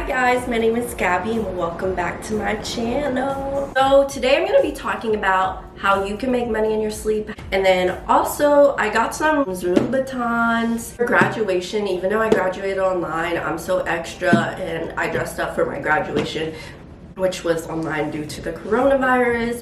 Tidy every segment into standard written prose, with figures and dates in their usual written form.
Hi guys, my name is Gabby and welcome back to my channel. So today I'm going to be talking about how you can make money in your sleep, and then also I got some Louboutins for graduation. Even though I graduated online, I'm so extra and I dressed up for my graduation, which was online due to the coronavirus.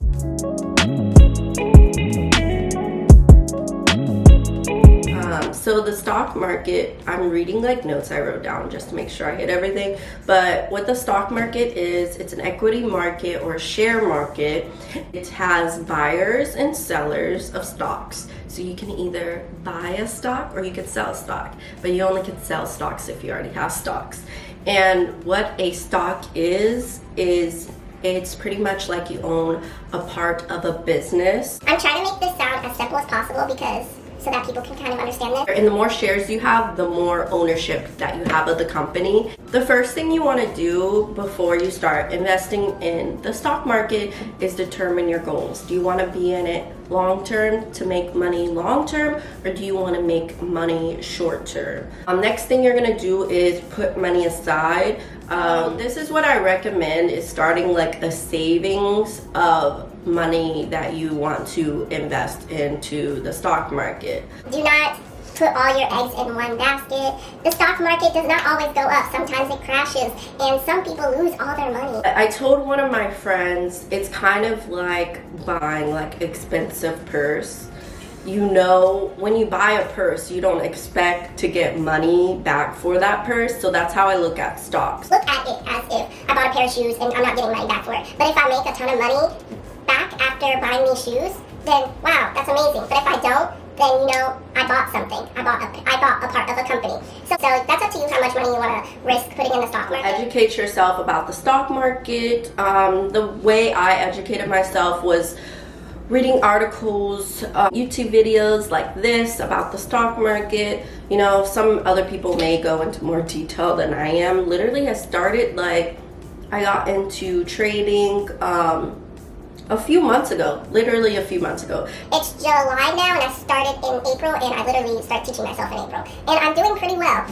So the stock market, I'm reading like notes I wrote down just to make sure I hit everything. But what the stock market is, it's an equity market or a share market. It has buyers and sellers of stocks. So you can either buy a stock or you can sell a stock, but you only can sell stocks if you already have stocks. And what a stock is it's pretty much like you own a part of a business. I'm trying to make this sound as simple as possible so that people can kind of understand this. And the more shares you have, the more ownership that you have of the company. The first thing you want to do before you start investing in the stock market is determine your goals. Do you want to be in it long term to make money long term, or do you want to make money short term? Next thing you're going to do is put money aside. This is what I recommend, is starting like a savings of money that you want to invest into the stock market. Do not put all your eggs in one basket. The stock market does not always go up. Sometimes it crashes and some people lose all their money. I told one of my friends it's kind of like buying like expensive purse. You know, when you buy a purse, you don't expect to get money back for that purse. So that's how I look at stocks. Look at it as if I bought a pair of shoes and I'm not getting money back for it. But if I make a ton of money back after buying these shoes, then wow, that's amazing. But if I don't, then you know, I bought something. I bought a part of a company. So that's up to you how much money you want to risk putting in the stock market. Educate yourself about the stock market. The way I educated myself was reading articles, YouTube videos like this about the stock market. You know, some other people may go into more detail than I am. Literally, I got into trading a few months ago, literally a few months ago. It's July now and I started in April, and I literally started teaching myself in April. And I'm doing pretty well.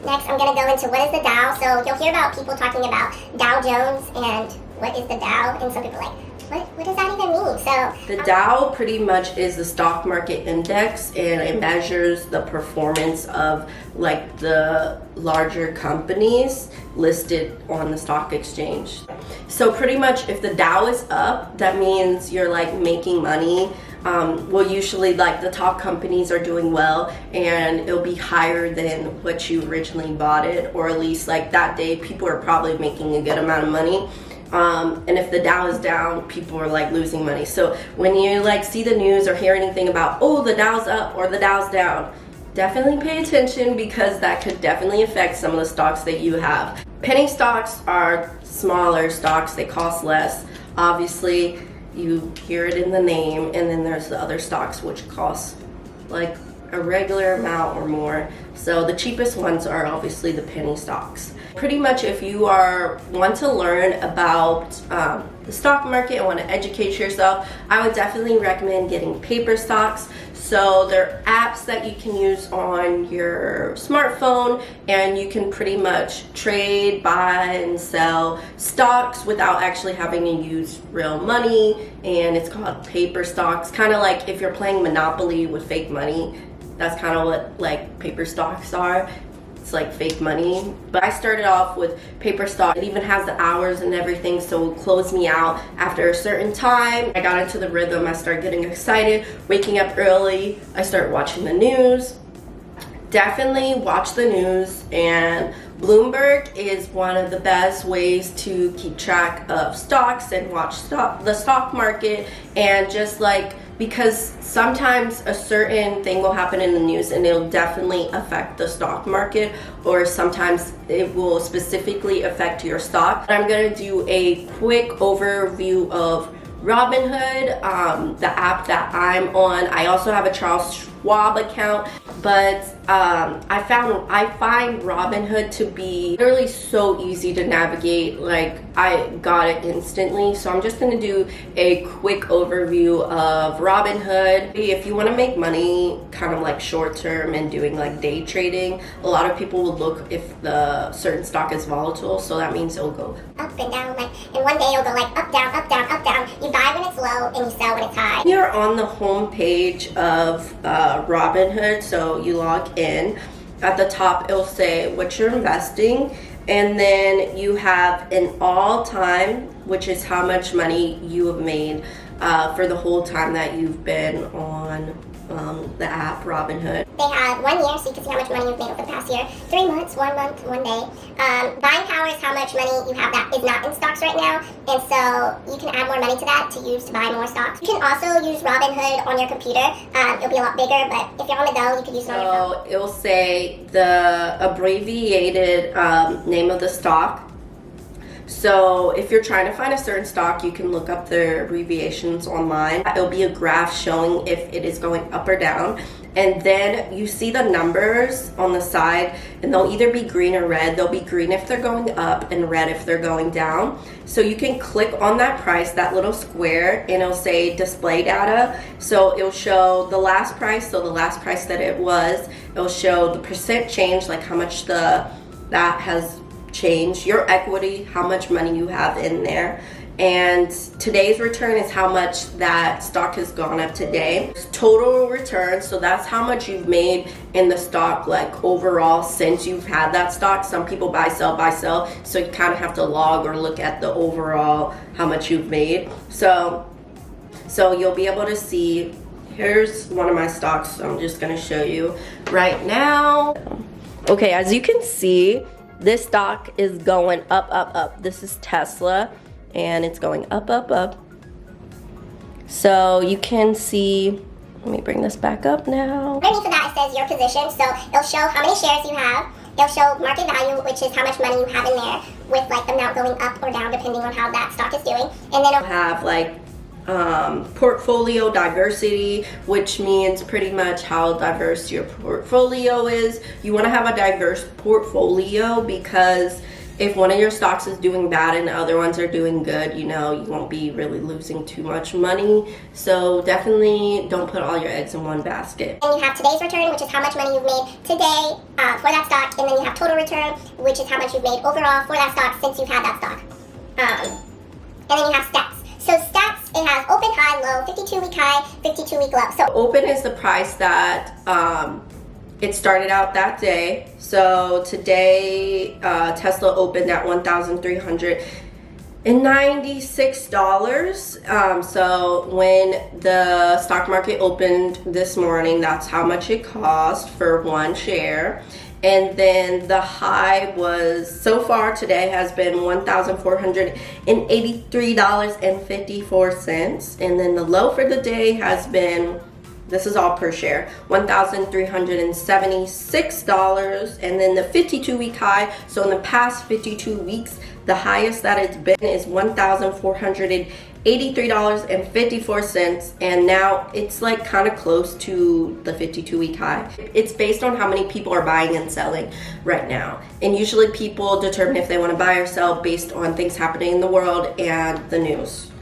Next, I'm going to go into what is the Dow. So you'll hear about people talking about Dow Jones and what is the Dow, and some people are like, what does that even mean? So the Dow pretty much is the stock market index, and it measures the performance of like the larger companies listed on the stock exchange. So pretty much if the Dow is up, that means you're like making money. Well, usually like the top companies are doing well and it'll be higher than what you originally bought it, or at least like that day people are probably making a good amount of money. And if the Dow is down, people are like losing money. So when you like see the news or hear anything about, oh, the Dow's up or the Dow's down, definitely pay attention, because that could definitely affect some of the stocks that you have. Penny stocks are smaller stocks, they cost less. Obviously, you hear it in the name, and then there's the other stocks which cost like a regular amount or more. So the cheapest ones are obviously the penny stocks. Pretty much if you want to learn about the stock market and want to educate yourself, I would definitely recommend getting paper stocks. So they're apps that you can use on your smartphone, and you can pretty much trade, buy and sell stocks without actually having to use real money, and it's called paper stocks. Kind of like if you're playing Monopoly with fake money, that's kind of what like paper stocks are. It's like fake money. But I started off with paper stock. It even has the hours and everything, so it will close me out after a certain time. I got into the rhythm. I started getting excited, waking up early. I started watching the news. Definitely watch the news, and Bloomberg is one of the best ways to keep track of stocks and watch the stock market, and just like, because sometimes a certain thing will happen in the news and it'll definitely affect the stock market, or sometimes it will specifically affect your stock. I'm going to do a quick overview of Robinhood, the app that I'm on. I also have a Charles Schwab account, but I find Robinhood to be literally so easy to navigate. Like, I got it instantly. So I'm just gonna do a quick overview of Robinhood. If you want to make money kind of like short term and doing like day trading, a lot of people will look if the certain stock is volatile, so that means it'll go up and down, like, and one day it'll go like up, down, up, down, up, down. You buy when it's low and you sell when it's high. You're on the home page of Robinhood, so you log in. At the top, it'll say what you're investing, and then you have an all-time, which is how much money you have made for the whole time that you've been on the app Robinhood. They had 1 year, so you can see how much money you've made over the past year. 3 months, 1 month, 1 day. Buying power is how much money you have that is not in stocks right now, and so you can add more money to that to use to buy more stocks. You can also use Robinhood on your computer. It'll be a lot bigger, but if you're on the go, you could use it on your phone. So it'll say the abbreviated name of the stock. So if you're trying to find a certain stock, you can look up the abbreviations online. It'll be a graph showing if it is going up or down. And then you see the numbers on the side, and they'll either be green or red. They'll be green if they're going up and red if they're going down. So you can click on that price, that little square, and it'll say display data. So it'll show the last price, so the last price that it was. It'll show the percent change, like how much that has changed, your equity, how much money you have in there. And today's return is how much that stock has gone up today. Total return, so that's how much you've made in the stock, like overall since you've had that stock. Some people buy, sell, so you kind of have to log or look at the overall how much you've made. So you'll be able to see, here's one of my stocks, so I'm just gonna show you right now. Okay, as you can see, this stock is going up. This is Tesla, and it's going up. So you can see, let me bring this back up now. Underneath of that, it says your position. So it'll show how many shares you have. It'll show market value, which is how much money you have in there, with like the amount going up or down depending on how that stock is doing. And then it'll have like portfolio diversity, which means pretty much how diverse your portfolio is. You want to have a diverse portfolio because if one of your stocks is doing bad and the other ones are doing good, you know, you won't be really losing too much money. So definitely don't put all your eggs in one basket. And you have today's return, which is how much money you've made today for that stock, and then you have total return, which is how much you've made overall for that stock since you've had that stock. And then you have stats. So stats, it has open, high, low, 52-week high, 52-week low. So open is the price that it started out that day. So today Tesla opened at $1,396. So when the stock market opened this morning, that's how much it cost for one share. And then the high was, so far today, has been $1,483.54. And then the low for the day has been, this is all per share, $1,376. And then the 52-week high, so in the past 52 weeks, the highest that it's been is $1,483.54, and now it's like kind of close to the 52-week high. It's based on how many people are buying and selling right now, and usually people determine if they want to buy or sell based on things happening in the world and the news.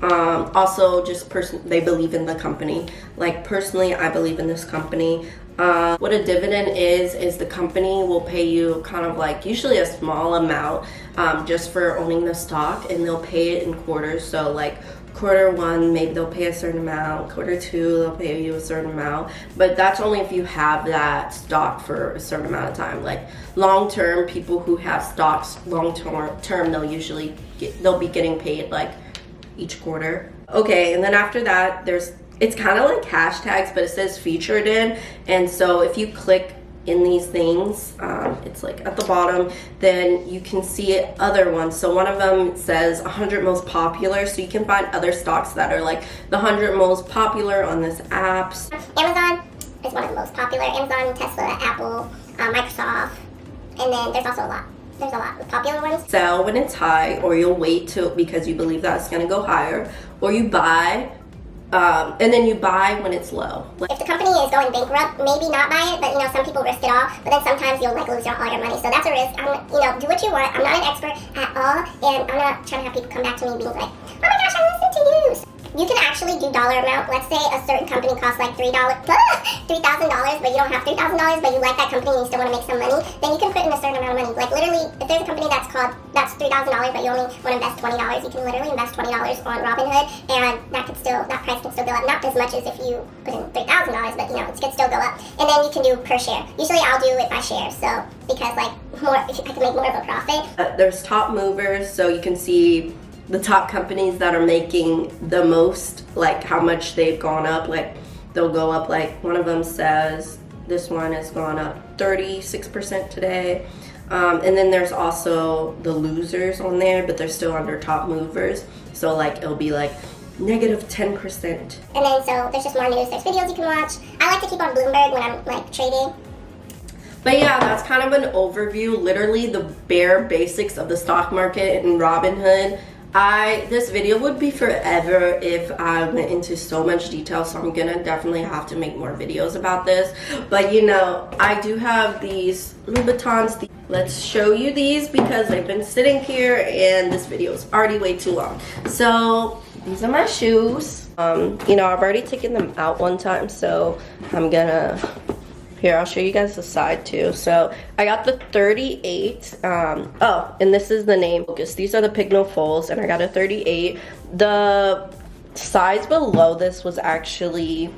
Also, just they believe in the company. Like personally, I believe in this company. What a dividend is the company will pay you kind of like usually a small amount just for owning the stock, and they'll pay it in quarters. So like quarter one, maybe they'll pay a certain amount, quarter two, they'll pay you a certain amount, but that's only if you have that stock for a certain amount of time. Like long term, people who have stocks long term, they'll usually they'll be getting paid like each quarter. Okay, and then after that, it's kind of like hashtags, but it says featured in, and so if you click in these things, it's like at the bottom, then you can see other ones. So one of them says 100 most popular, so you can find other stocks that are like the 100 most popular on this app. Amazon is one of the most popular. Amazon, Tesla, Apple, Microsoft, and then there's also a lot. There's a lot of popular ones. Sell when it's high, or you'll wait till because you believe that it's going to go higher, or you buy And then you buy when it's low. If the company is going bankrupt, maybe not buy it, but some people risk it all, but then sometimes you'll lose all your money. So that's a risk. Do what you want. I'm not an expert at all, and I'm not trying to have people come back to me being like, oh my gosh, I listened to you. You can actually do dollar amount. Let's say a certain company costs like $3,000, but you don't have $3,000, but you like that company and you still want to make some money, then you can put in a certain amount of money. Like literally, if there's a company that's $3,000, but you only want to invest $20, you can literally invest $20 on Robinhood, and that price can still go up. Not as much as if you put in $3,000, but it can still go up. And then you can do per share. Usually I'll do it by share, so because I can make more of a profit. There's top movers, so you can see the top companies that are making the most, like how much they've gone up. Like they'll go up, like one of them says this one has gone up 36% today. And then there's also the losers on there, but they're still under top movers. So like it'll be like negative 10%. And then so there's just more news. There's videos you can watch. I like to keep on Bloomberg when I'm like trading. But yeah, that's kind of an overview, literally the bare basics of the stock market and Robinhood. This video would be forever if I went into so much detail, so I'm gonna definitely have to make more videos about this. But I do have these Louboutins. Let's show you these because they've been sitting here and this video is already way too long. So these are my shoes. I've already taken them out one time, so I'm gonna, here, I'll show you guys the side too. So I got the 38. And this is the name. These are the Pignal Foals, and I got a 38. The size below this was actually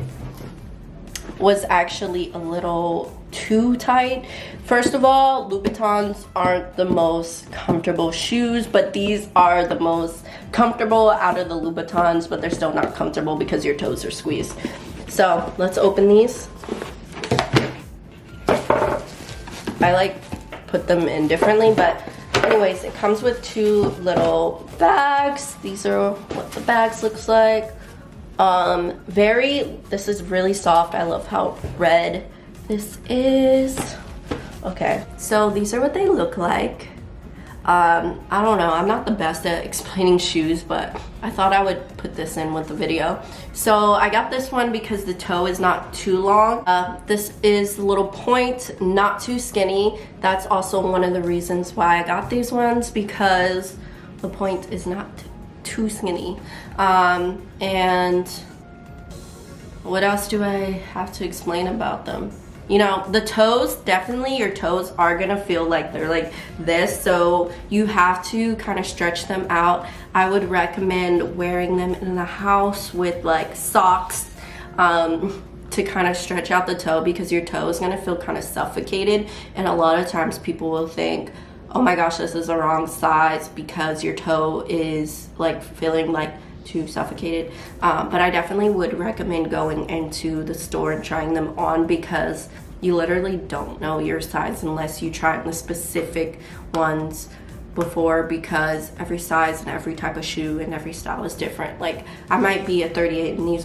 a little too tight. First of all, Louboutins aren't the most comfortable shoes, but these are the most comfortable out of the Louboutins, but they're still not comfortable because your toes are squeezed. So let's open these. I put them in differently, but anyways, it comes with two little bags. These are what the bags looks like. This is really soft. I love how red this is. Okay, so these are what they look like. I don't know, I'm not the best at explaining shoes, but I thought I would put this in with the video. So I got this one because the toe is not too long. This is a little point, not too skinny. That's also one of the reasons why I got these ones, because the point is not too skinny. And what else do I have to explain about them? The toes, definitely your toes are gonna feel like they're like this, so you have to kind of stretch them out. I would recommend wearing them in the house with like socks to kind of stretch out the toe, because your toe is gonna feel kind of suffocated, and a lot of times people will think, oh my gosh, this is the wrong size, because your toe is like feeling like too suffocated. But I definitely would recommend going into the store and trying them on, because you literally don't know your size unless you try the specific ones before, because every size and every type of shoe and every style is different. Like I might be a 38 in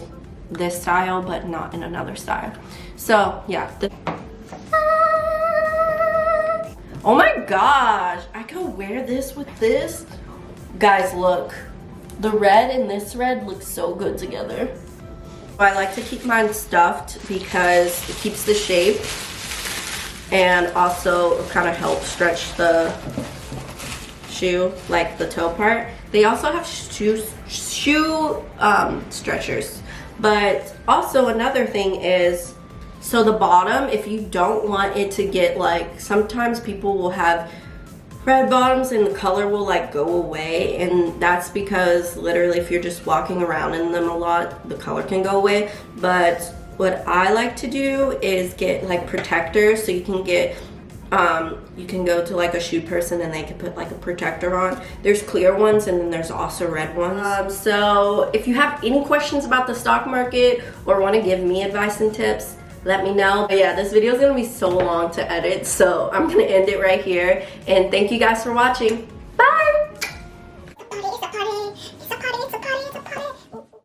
this style, but not in another style. So yeah. Oh my gosh, I could wear this with this. Guys, look. The red and this red look so good together. I like to keep mine stuffed because it keeps the shape, and also it kind of helps stretch the shoe, like the toe part. They also have shoe stretchers. But also another thing is, so the bottom, if you don't want it to get like, sometimes people will have red bottoms and the color will like go away, and that's because literally if you're just walking around in them a lot, the color can go away. But what I like to do is get like protectors, so you can get you can go to like a shoe person and they can put like a protector on. There's clear ones and then there's also red ones. So if you have any questions about the stock market or want to give me advice and tips, let me know. But yeah, this video is gonna be so long to edit, so I'm gonna end it right here. And thank you guys for watching.